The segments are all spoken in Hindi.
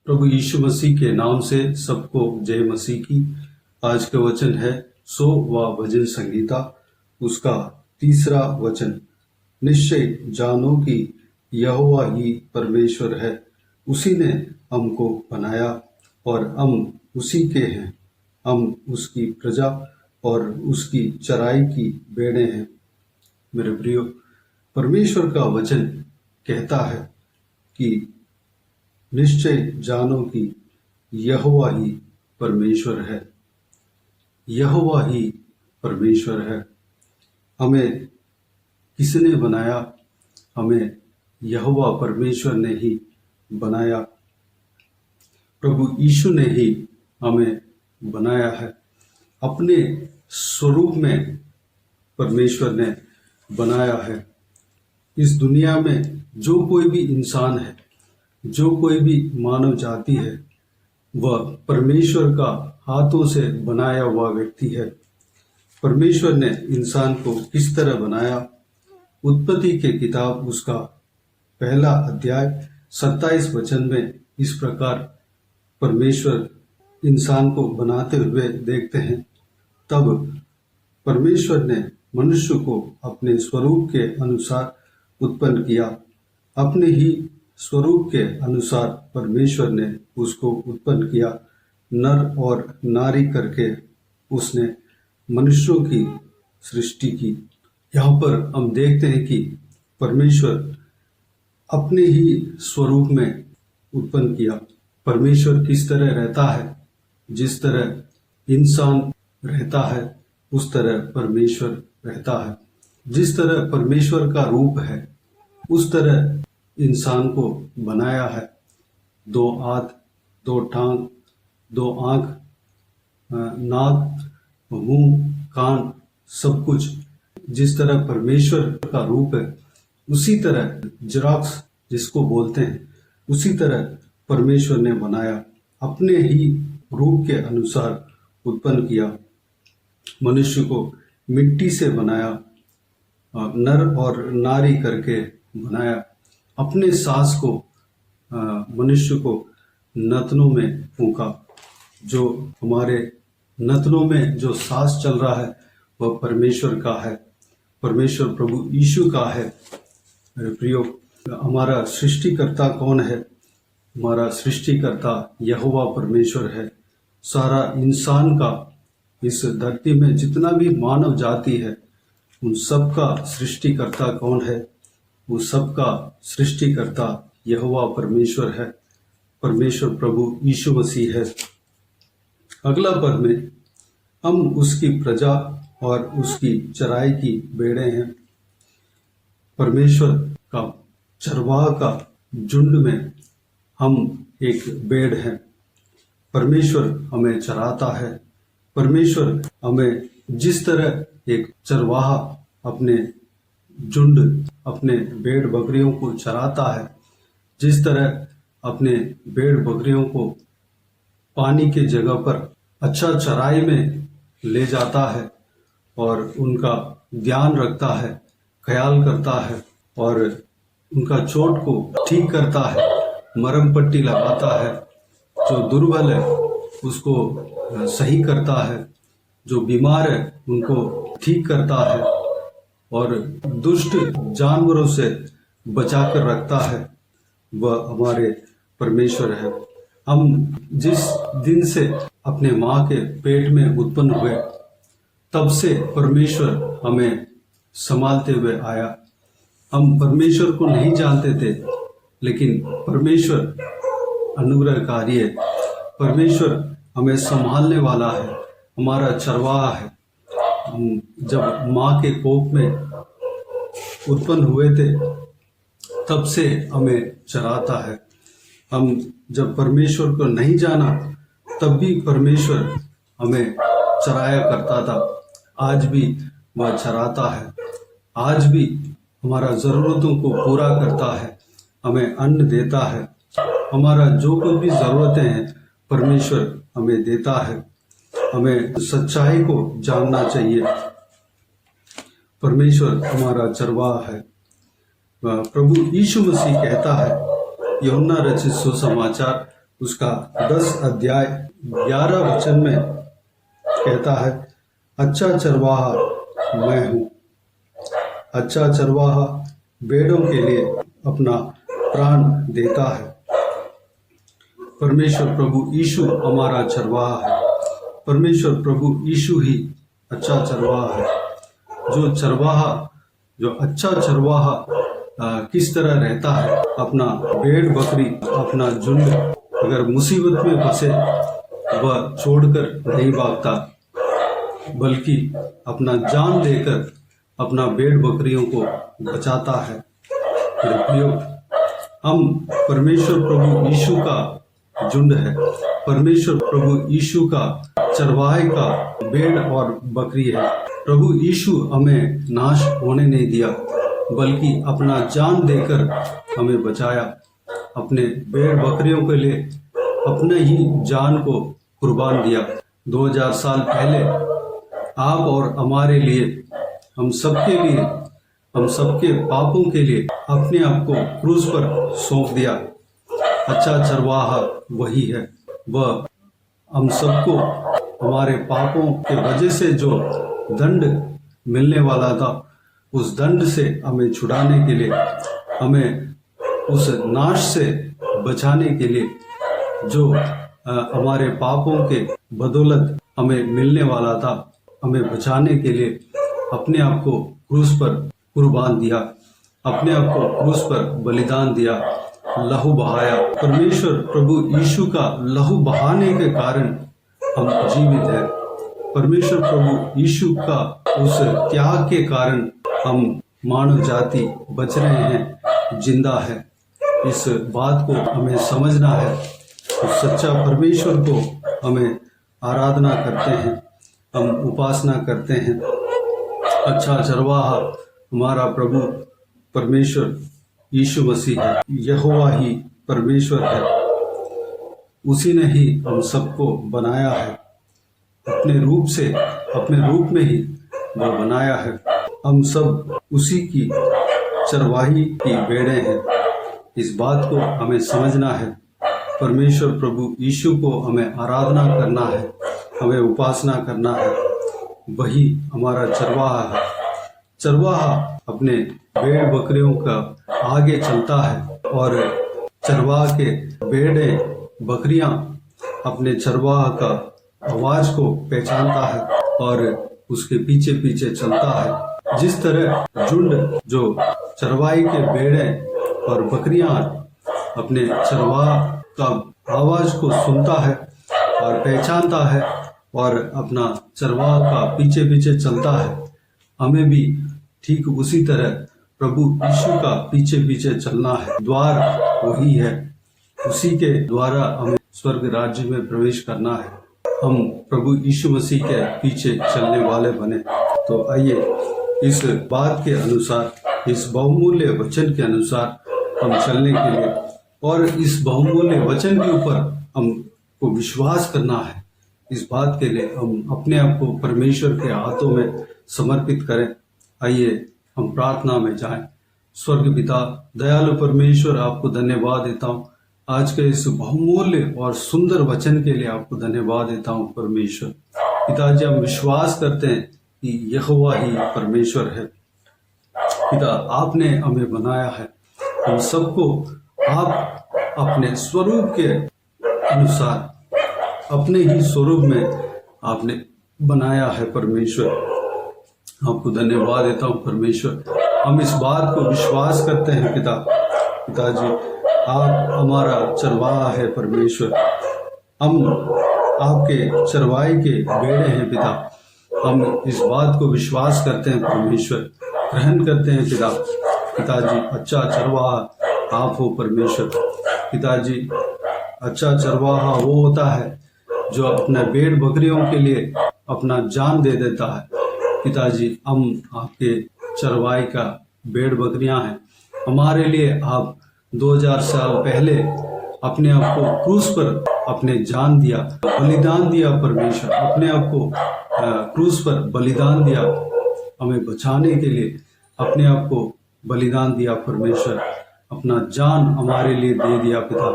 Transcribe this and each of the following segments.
प्रभु यीशु मसीह के नाम से सबको जय मसीह की। आज का वचन है 100वां भजन संगीता, उसका 3रा वचन। निश्चय जानो कि यहोवा ही परमेश्वर है, उसी ने हमको बनाया और हम उसी के हैं। हम उसकी प्रजा और उसकी चराई की भेड़ें हैं। मेरे प्रियो, परमेश्वर का वचन कहता है कि निश्चय जानो कि यहोवा ही परमेश्वर है। यहोवा ही परमेश्वर है। हमें किसने बनाया? हमें यहोवा परमेश्वर ने ही बनाया। प्रभु यीशु ने ही हमें बनाया है। अपने स्वरूप में परमेश्वर ने बनाया है। इस दुनिया में जो कोई भी इंसान है, जो कोई भी मानव जाति है, वह परमेश्वर का हाथों से बनाया हुआ व्यक्ति है। परमेश्वर ने इंसान को किस तरह बनाया? उत्पत्ति के किताब उसका 1 अध्याय 27 वचन में इस प्रकार परमेश्वर इंसान को बनाते हुए देखते हैं। तब परमेश्वर ने मनुष्य को अपने स्वरूप के अनुसार उत्पन्न किया। अपने ही स्वरूप के अनुसार परमेश्वर ने उसको उत्पन्न किया। नर और नारी करके उसने मनुष्यों की सृष्टि की। यहाँ पर हम देखते हैं कि परमेश्वर अपने ही स्वरूप में उत्पन्न किया। परमेश्वर किस तरह रहता है? जिस तरह इंसान रहता है उस तरह परमेश्वर रहता है। जिस तरह परमेश्वर का रूप है उस तरह इंसान को बनाया है। 2 हाथ, 2 टांग, 2 आंख, नाक, मुंह, कान, सब कुछ जिस तरह परमेश्वर का रूप है, उसी तरह जेरॉक्स जिसको बोलते हैं, उसी तरह परमेश्वर ने बनाया। अपने ही रूप के अनुसार उत्पन्न किया। मनुष्य को मिट्टी से बनाया, नर और नारी करके बनाया। अपने सांस को मनुष्य को नथनों में फूंका। जो हमारे नथनों में जो सांस चल रहा है वह परमेश्वर का है, परमेश्वर प्रभु यीशु का है। मेरे प्रियो, हमारा सृष्टिकर्ता कौन है? हमारा सृष्टिकर्ता यहोवा परमेश्वर है। सारा इंसान का, इस धरती में जितना भी मानव जाति है, उन सब का सृष्टिकर्ता कौन है? वो सब का सृष्टिकर्ता यहोवा परमेश्वर है। परमेश्वर प्रभु यीशु मसीह है। अगला पद में हम उसकी प्रजा और उसकी चराई की भेड़ें हैं। परमेश्वर का चरवाह का झुंड में हम एक भेड़ हैं। परमेश्वर हमें चराता है। परमेश्वर हमें जिस तरह एक चरवाहा अपने झुंड, अपने भेड़ बकरियों को चराता है, जिस तरह अपने भेड़ बकरियों को पानी के जगह पर अच्छा चराई में ले जाता है और उनका ध्यान रखता है, ख्याल करता है और उनका चोट को ठीक करता है, मरहम पट्टी लगाता है। जो दुर्बल है उसको सही करता है, जो बीमार है उनको ठीक करता है और दुष्ट जानवरों से बचा कर रखता है। वह हमारे परमेश्वर है। हम जिस दिन से अपने माँ के पेट में उत्पन्न हुए, तब से परमेश्वर हमें संभालते हुए आया। हम परमेश्वर को नहीं जानते थे, लेकिन परमेश्वर अनुग्रहकारी है। परमेश्वर हमें संभालने वाला है, हमारा चरवाहा है। हम जब माँ के कोख में उत्पन्न हुए थे, तब से हमें चराता है। हम जब परमेश्वर को नहीं जाना, तब भी परमेश्वर हमें चराया करता था। आज भी वह चराता है। आज भी हमारा जरूरतों को पूरा करता है, हमें अन्न देता है। हमारा जो कुछ भी जरूरतें हैं परमेश्वर हमें देता है। हमें सच्चाई को जानना चाहिए। परमेश्वर हमारा चरवाहा है। प्रभु यीशु मसीह कहता है, यूहन्ना रचित सुसमाचार उसका 10 अध्याय 11 वचन में कहता है, अच्छा चरवाहा मैं हूँ। अच्छा चरवाहा भेड़ों के लिए अपना प्राण देता है। परमेश्वर प्रभु यीशु हमारा चरवाहा है। परमेश्वर प्रभु यीशु ही अच्छा चरवाहा है। जो अच्छा चरवाहा किस तरह रहता है, अपना भेड़ बकरी, अपना झुंड अगर मुसीबत में फंसे वह छोड़कर नहीं भागता, बल्कि अपना जान देकर अपना भेड़ बकरियों को बचाता है। हम परमेश्वर प्रभु यीशु का झुंड है। परमेश्वर प्रभु यीशु का चरवाहे का भेड़ और बकरी है। प्रभु यीशु हमें नाश होने नहीं दिया, बल्कि अपना जान देकर हमें बचाया। अपने भेड़ बकरियों के लिए अपने ही जान को कुर्बान दिया। 2000 साल पहले आप और हमारे लिए, हम सबके पापों के लिए अपने आप को क्रूस पर सौंप दिया। अच्छा चरवाहा वही है। वह हम सबको हमारे पापों के वजह से जो दंड मिलने वाला था, उस दंड से हमें छुड़ाने के लिए, हमें उस नाश से बचाने के लिए, जो हमारे पापों के बदौलत हमें मिलने वाला था, हमें बचाने के लिए अपने आप को क्रूस पर कुर्बान दिया, अपने आप को क्रूस पर बलिदान दिया, लहू बहाया। परमेश्वर प्रभु यीशु का लहू बहाने के कारण हम जीवित हैं। परमेश्वर प्रभु यीशु का उस त्याग के कारण हम मानव जाति बच रहे हैं, जिंदा है। इस बात को हमें समझना है। उस सच्चा परमेश्वर को हमें आराधना करते हैं, हम उपासना करते हैं। अच्छा चरवाहा हमारा प्रभु परमेश्वर यीशु मसीह है। यहोवा ही परमेश्वर है। उसी ने ही हम सबको बनाया है। अपने रूप में ही वो बनाया है। हम सब उसी की चरवाही की भेड़ें हैं। इस बात को हमें समझना है। परमेश्वर प्रभु यीशु को हमें आराधना करना है, हमें उपासना करना है। वही हमारा चरवाहा है। चरवाहा अपने भेड़ बकरियों का आगे चलता है और चरवाहा के भेड़ें बकरियां अपने चरवाहा का आवाज को पहचानता है और उसके पीछे पीछे चलता है। जिस तरह झुंड जो चरवाही के भेड़ें और बकरियां अपने चरवाहा का आवाज को सुनता है और पहचानता है और अपना चरवाहा का पीछे पीछे चलता है, हमें भी ठीक उसी तरह प्रभु यीशु का पीछे पीछे चलना है। द्वार वही है, उसी के द्वारा हमें स्वर्ग राज्य में प्रवेश करना है। हम प्रभु यीशु मसीह के पीछे चलने वाले बने। तो आइए इस बात के अनुसार, इस बहुमूल्य वचन के अनुसार हम चलने के लिए, और इस बहुमूल्य वचन के ऊपर हमको विश्वास करना है। इस बात के लिए हम अपने आप को परमेश्वर के हाथों में समर्पित करें। आइए हम प्रार्थना में जाएं। स्वर्ग पिता दयालु परमेश्वर, आपको धन्यवाद देता हूँ आज के इस बहुमूल्य और सुंदर वचन के लिए। आपको धन्यवाद देता हूँ परमेश्वर। पिताजी, हम विश्वास करते हैं कि यहोवा ही परमेश्वर है। पिता, आपने हमें बनाया है। हम सबको आप अपने स्वरूप के अनुसार, अपने ही स्वरूप में आपने बनाया है परमेश्वर। आपको धन्यवाद देता हूँ परमेश्वर। हम इस बात को विश्वास करते हैं पिताजी, आप हमारा चरवाहा है परमेश्वर। हम आपके चरवाहे के भेड़े हैं पिता। हम इस बात को विश्वास करते हैं परमेश्वर, ग्रहण करते हैं पिताजी। अच्छा चरवाहा आप हो परमेश्वर। पिताजी, अच्छा चरवाहा वो होता है जो अपने भेड़ बकरियों के लिए अपना जान दे देता है। पिताजी, हम आपके चरवाहे का भेड़ बकरियां हैं। हमारे लिए आप 2000 साल पहले अपने आप को क्रूस पर अपने जान दिया, बलिदान दिया परमेश्वर। अपने आप को क्रूस पर बलिदान दिया, हमें बचाने के लिए अपने आप को बलिदान दिया परमेश्वर। अपना जान हमारे लिए दे दिया पिता।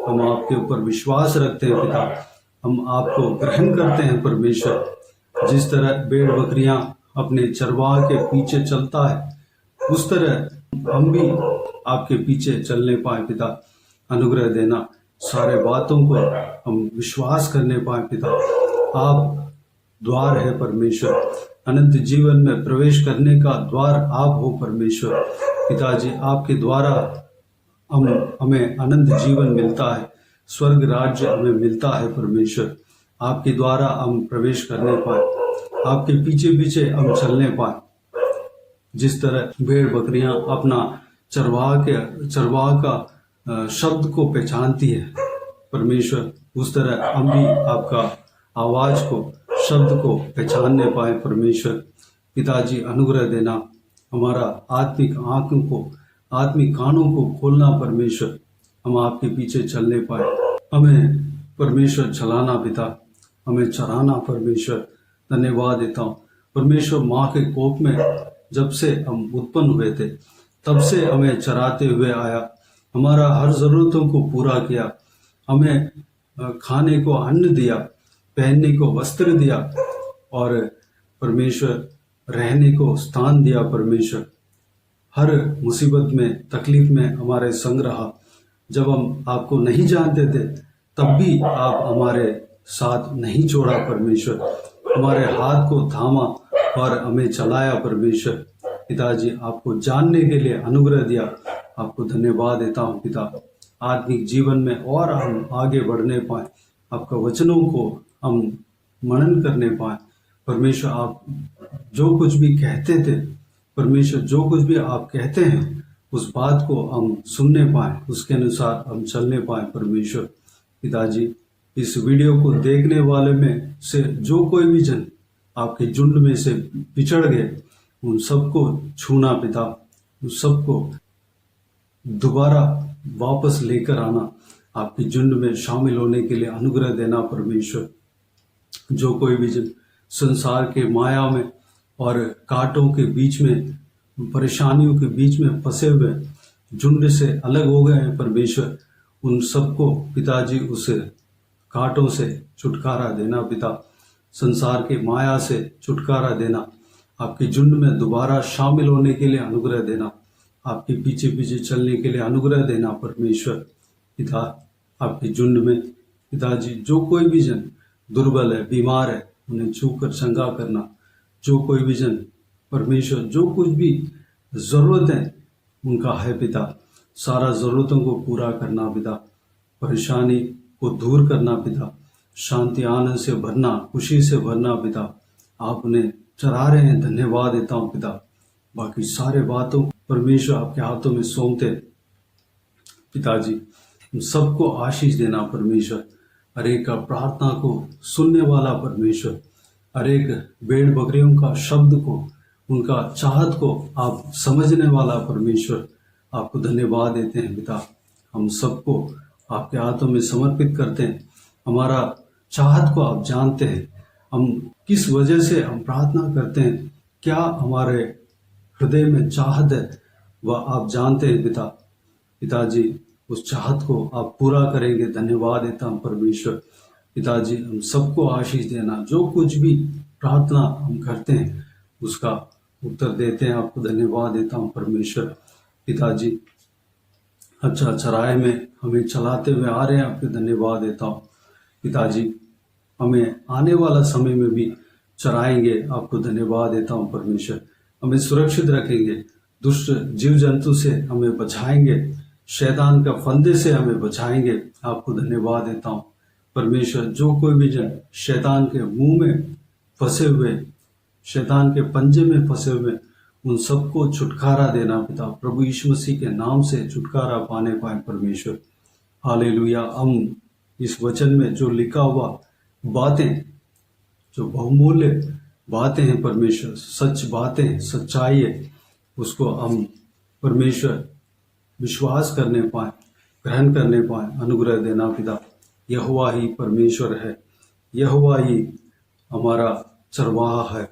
हम आपके ऊपर विश्वास रखते हैं पिता, हम आपको ग्रहण करते हैं परमेश्वर। जिस तरह भेड़ बकरियां अपने चरवाह के पीछे चलता है, उस तरह हम भी आपके पीछे चलने पाए पिता। अनुग्रह देना, सारे बातों को हम विश्वास करने पाए पिता। आप द्वार है परमेश्वर, अनंत जीवन में प्रवेश करने का द्वार आप हो परमेश्वर। पिताजी, आपके द्वारा हमें अनंत जीवन मिलता है, स्वर्ग राज्य हमें मिलता है परमेश्वर। आपके द्वारा हम प्रवेश करने पाए, आपके पीछे पीछे हम चलने पाए। जिस तरह भेड़ बकरियां अपना चरवाह का शब्द को पहचानती है परमेश्वर, उस तरह हम भी आपका आवाज को, शब्द को पहचानने पाए परमेश्वर। पिताजी, अनुग्रह देना, हमारा आत्मिक आंखों को, आत्मिक कानों को खोलना परमेश्वर, हम आपके पीछे चलने पाए। हमें परमेश्वर चलाना पिता, हमें चराना परमेश्वर। धन्यवाद देता हूँ परमेश्वर। माँ के कोख में जब से हम उत्पन्न हुए थे, तब से हमें चराते हुए आया, हमारा हर जरूरतों को पूरा किया, हमें खाने को अन्न दिया, पहनने को वस्त्र दिया, और परमेश्वर रहने को स्थान दिया परमेश्वर। हर मुसीबत में, तकलीफ में हमारे संग रहा। जब हम आपको नहीं जानते थे, तब भी आप हमारे साथ नहीं छोड़ा परमेश्वर, हमारे हाथ को थामा और हमें चलाया परमेश्वर। पिताजी, आपको जानने के लिए अनुग्रह दिया, आपको धन्यवाद देता हूँ पिता। आत्मिक जीवन में और हम आगे बढ़ने पाए, आपका वचनों को हम मनन करने पाए परमेश्वर। आप जो कुछ भी कहते थे परमेश्वर, जो कुछ भी आप कहते हैं, उस बात को हम सुनने पाए, उसके अनुसार हम चलने पाए परमेश्वर। पिताजी, इस वीडियो को देखने वाले में से जो कोई भी जन आपके झुंड में से पिछड़ गए, उन सबको छूना पिता, उन सबको दोबारा वापस लेकर आना, आपके झुंड में शामिल होने के लिए अनुग्रह देना परमेश्वर। जो कोई भी जन संसार के माया में और कांटों के बीच में, परेशानियों के बीच में फंसे हुए, झुंड से अलग हो गए हैं परमेश्वर, उन सबको पिताजी उस कांटों से छुटकारा देना पिता, संसार के माया से छुटकारा देना, आपके झुंड में दोबारा शामिल होने के लिए अनुग्रह देना, आपके पीछे पीछे चलने के लिए अनुग्रह देना परमेश्वर। पिता, आपके झुंड में पिताजी जो कोई भी जन दुर्बल है, बीमार है, उन्हें छूकर चंगा करना। जो कोई भी जन परमेश्वर, जो कुछ भी जरूरत है उनका है पिता, सारा जरूरतों को पूरा करना पिता, परेशानी को दूर करना पिता, शांति आनंद से भरना, खुशी से भरना पिता। आप उन्हें चरा रहे हैं, धन्यवाद देता हूँ पिता। बाकी सारे बातों परमेश्वर आपके हाथों में सौंपते पिताजी। हम सबको आशीष देना परमेश्वर, हर एक का प्रार्थना को सुनने वाला परमेश्वर, हर एक भेड़ बकरियों का शब्द को, उनका चाहत को आप समझने वाला परमेश्वर। आपको धन्यवाद देते हैं पिता। हम सबको आपके हाथों में समर्पित करते हैं। हमारा चाहत को आप जानते हैं, हम किस वजह से हम प्रार्थना करते हैं, क्या हमारे हृदय में चाहत है, वह आप जानते हैं पिता। पिताजी, उस चाहत को आप पूरा करेंगे, धन्यवाद देता हूँ परमेश्वर। पिताजी, हम सबको आशीष देना, जो कुछ भी प्रार्थना हम करते हैं उसका उत्तर देते हैं, आपको धन्यवाद देता हूँ परमेश्वर। पिताजी, अच्छा चराए में हमें चलाते हुए आ रहे हैं, आपको धन्यवाद देता हूँ पिताजी। हमें आने वाला समय में भी चराएंगे, आपको धन्यवाद देता हूँ परमेश्वर। हमें सुरक्षित रखेंगे, दुष्ट जीव जंतु से हमें बचाएंगे, शैतान का फंदे से हमें बचाएंगे, आपको धन्यवाद देता हूँ परमेश्वर। जो कोई भी जन शैतान के मुंह में फंसे हुए, शैतान के पंजे में फंसे हुए, उन सबको छुटकारा देना पिता, प्रभु यीशु मसीह के नाम से छुटकारा पाने पाए परमेश्वर। हालेलुया। हम इस वचन में जो लिखा हुआ बातें, जो बहुमूल्य बातें हैं परमेश्वर, सच बातें, सच्चाई है, उसको हम परमेश्वर विश्वास करने पाए, ग्रहण करने पाए, अनुग्रह देना पिता। यहोवा ही परमेश्वर है, यहोवा ही हमारा चरवाहा है,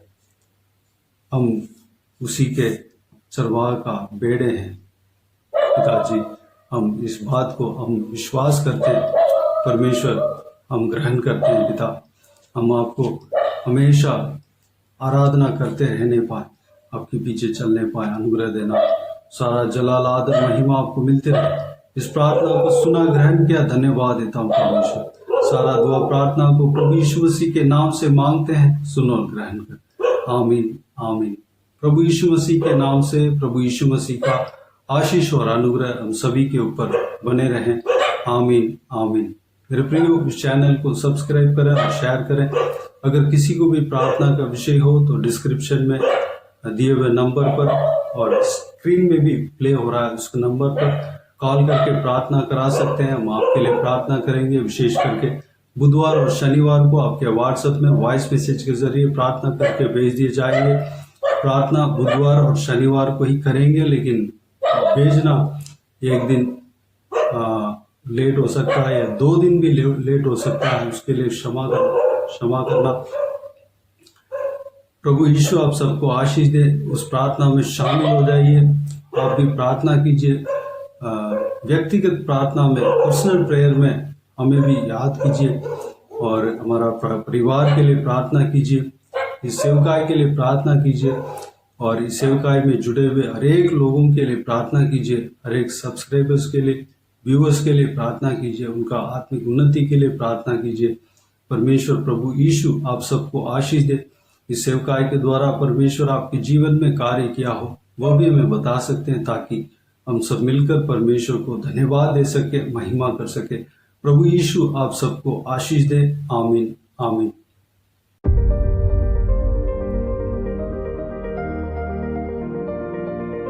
हम उसी के चरवाहा का बेड़े हैं पिताजी। हम इस बात को हम विश्वास करते हैं परमेश्वर, हम ग्रहण करते हैं पिता, हम आपको हमेशा आराधना करते रहने पाए, आपके पीछे चलने पाए, अनुग्रह देना, सारा जलाल आदर महिमा आपको मिलते रहे। इस प्रार्थना को सुना, ग्रहण किया, धन्यवाद देता हूँ परमेश्वर। सारा दुआ प्रार्थना को प्रभु यीशु मसीह के नाम से मांगते हैं, सुनो और ग्रहण कर। आमीन आमीन। प्रभु यीशु मसीह के नाम से प्रभु यीशु मसीह का आशीष और अनुग्रह हम सभी के ऊपर बने रहें। आमीन आमीन। मेरे प्रियो, इस चैनल को सब्सक्राइब करें और शेयर करें। अगर किसी को भी प्रार्थना का विषय हो तो डिस्क्रिप्शन में दिए हुए नंबर पर और स्क्रीन में भी प्ले हो रहा है, उस नंबर पर कॉल करके प्रार्थना करा सकते हैं। हम आपके लिए प्रार्थना करेंगे। विशेष करके बुधवार और शनिवार को आपके व्हाट्सएप में वॉइस मैसेज के जरिए प्रार्थना करके भेज दिए जाएंगे। प्रार्थना बुधवार और शनिवार को ही करेंगे, लेकिन भेजना एक दिन लेट हो सकता है या 2 दिन भी लेट हो सकता है, उसके लिए क्षमा करना। प्रभु यीशु आप सबको आशीष दे। उस प्रार्थना में शामिल हो जाइए। आप भी प्रार्थना कीजिए, व्यक्तिगत प्रार्थना में, पर्सनल प्रेयर में हमें भी याद कीजिए और हमारा परिवार के लिए प्रार्थना कीजिए, इस सेवकाई के लिए प्रार्थना कीजिए और इस सेवकाई में जुड़े हुए हरेक लोगों के लिए प्रार्थना कीजिए, हरेक सब्सक्राइबर्स के लिए, व्यूअर्स के लिए प्रार्थना कीजिए, उनका आत्मिक उन्नति के लिए प्रार्थना कीजिए। परमेश्वर प्रभु यीशु आप सबको आशीष दे। इस सेवकाई के द्वारा परमेश्वर आपके जीवन में कार्य किया हो वह भी हमें बता सकते हैं, ताकि हम सब मिलकर परमेश्वर को धन्यवाद दे सके, महिमा कर सके। प्रभु यीशु आप सबको आशीष दे। आमीन आमीन।